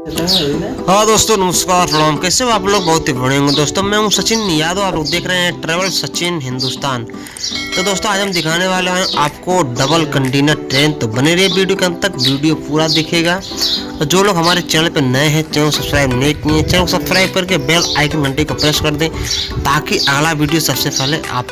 हाँ दोस्तों, नमस्कार, प्रणाम। कैसे हो आप लोग? बहुत ही बढ़िया होंगे दोस्तों। मैं हूँ सचिन यादव, आप लोग देख रहे हैं ट्रैवल सचिन हिंदुस्तान। तो दोस्तों, आज हम दिखाने वाले हैं आपको डबल कंटेनर ट्रेन। तो बने रहिए वीडियो के अंत तक, वीडियो पूरा दिखेगा। तो जो लोग हमारे चैनल पर नए हैं, चैनल सब्सक्राइब नहीं किए हैं, चैनल सब्सक्राइब करके बेल आइकन घंटे को प्रेस कर दें, ताकि अगला वीडियो सबसे पहले आप